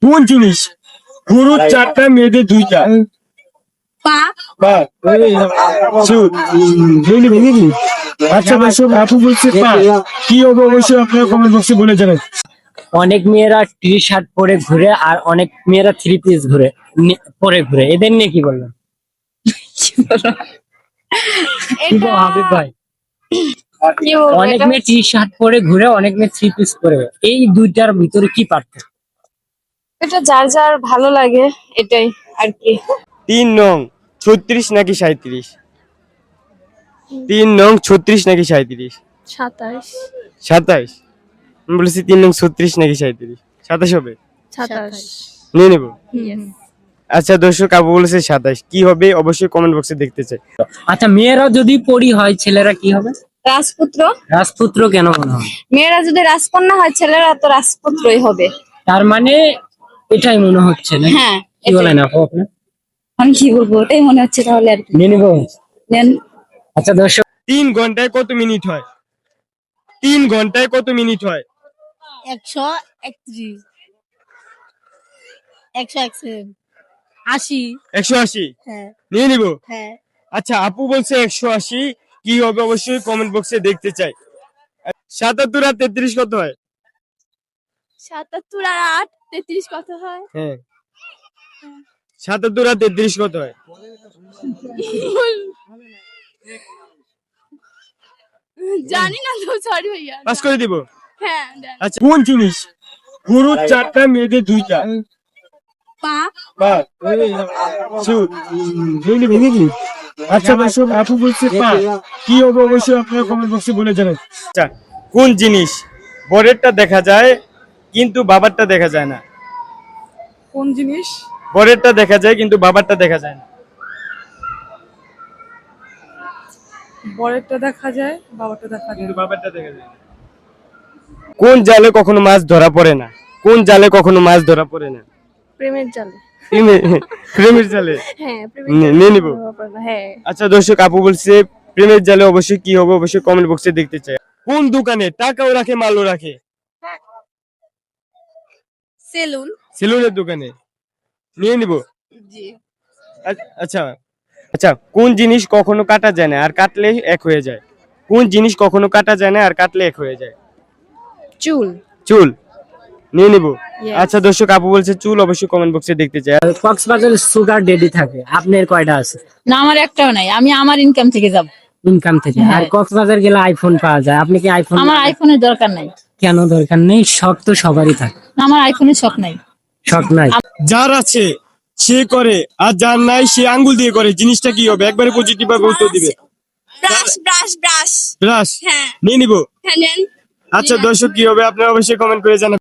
কোন জিনিস গরুর চারটা মেয়েদের দুইটা? পা। পা। চুল। ভেঙে ভেঙে কি? আচ্ছা দর্শক, আপু বলছে পা। কি হবে অবশ্যই আপনারা কমেন্ট বক্সে বলে জানান। অনেক মেয়েরা টি শার্ট পরে ঘুরে আর অনেক মেয়েরা থ্রি পিস পরে ঘুরে, এদের নিয়ে কি বলবেন? কি এটা বল হাবিব ভাই? কি বলবো, অনেক এটা মেয়ে টি শার্ট পরে ঘুরে, অনেক মেয়ে থ্রি পিস পরে, এই দুইটার ভিতরে কি পার্থক্য? এটা যার যার ভালো লাগে এটাই আর কি। 3 নং 36 নাকি 37? 3 নং 36 নাকি 37? 27 27? আমি বলেছি 3 নং 36 নাকি 37? 27 হবে? 27 নিয়ে নেবো। ইয়েস। আচ্ছা দর্শক, আপু বলেছে 27। কি হবে অবশ্যই কমেন্ট বক্সে দেখতে চাই। আচ্ছা, মেয়েরা যদি পরি হয় ছেলেরা কি হবে? রাজপুত্র। রাজপুত্র কেন মনে হয়? মেয়েরা যদি রাজকন্যা হয় ছেলেরা তো রাজপুত্রই হবে। তার মানে এটাই মনে হচ্ছে না? হ্যাঁ, কি বলেন আপু আপনি? আমি কি বলবো, ওটাই মনে হচ্ছে তাহলে আর কি। নিয়ে নিবো। নেন। আচ্ছা দর্শক, 3 ঘন্টায় কত মিনিট হয়? 3 ঘন্টায় কত মিনিট হয়? 131 180 180? হ্যাঁ নিয়ে নিবো। হ্যাঁ। আচ্ছা, আপু বলছে 180। কি হবে অবশ্যই কমেন্ট বক্সে দেখতে চাই। 77 আর 33 কত হয়? 77 আর 8 33 কত হয়? হ্যাঁ, 77 আর 33 কত হয়? জানি না তো, সরি ভাইয়া। পাস করে দিব। হ্যাঁ, দেন। আচ্ছা, কোন জিনিস গরুর চারটা মেয়েদের দুইটা? পা। পা। চুল। ভেঙে ভেঙে কি? আচ্ছা দর্শক, আপু বলছে পা। কি হবে অবশ্যই আপনারা কমেন্ট বক্সে বলে জানান। আচ্ছা, কোন জিনিস বরেরটা দেখা যায় কিন্তু বাবারটা দেখা যায় না? কোন জিনিস? বরেরটা দেখা যায় কিন্তু বাবারটা দেখা যায় না। বরেরটা দেখা যায়, বাবারটা দেখা যায় কিন্তু না। বাবারটা দেখা যায় না। কোন জালে কখনো মাছ ধরা পড়ে না? কোন জালে কখনো মাছ ধরা পড়ে না? প্রেমের জালে। প্রেমের জালে? হ্যাঁ, নিয়ে নিবো। হ্যাঁ। আচ্ছা দর্শক, আপু বলছে প্রেমের জালে অবশ্যই কি হবে অবশ্যই কমেন্ট বক্সে দেখতে চাই। কোন দোকানে টাকাও রাখে মালও রাখে? সেলুন। সেলুনের দোকানে। নিয়ে নিব। জি। আচ্ছা আচ্ছা, কোন জিনিস কখনো কাটা যায় না আর কাটলে এক হয়ে যায়? কোন জিনিস কখনো কাটা যায় না আর কাটলে এক হয়ে যায়? চুল। চুল। নিয়ে নিব। Yes. আচ্ছা দর্শক, আপু বলছে চুল, অবশ্যই কমেন্ট বক্সে দেখতে চাই। কক্সবাজারে সুগার ডেডি থাকে, আপনার কয়টা আছে? না, আমার একটাও নাই, আমি আমার ইনকাম থেকে যাব। ইনকাম থেকে? আর কক্সবাজার গেলে আইফোন পাওয়া যায়, আপনি কি আইফোন? আমার আইফোনের দরকার নাই। কেন দরকার নেই? শখ তো সবারই থাকে। না, আমার আইফোনের শখ নাই। শখ নাই? যার আছে সে করে আর যার নাই সে আঙ্গুল দিয়ে করে, জিনিসটা কি হবে? একবারে পজিটিভ ভাবে উত্তর দিবে। Brush brush brush. ব্রাশ। হ্যাঁ। নিয়ে নিব। হ্যাঁ, নেন। আচ্ছা দর্শক, কি হবে আপনারা অবশ্যই কমেন্ট করে জানাবেন।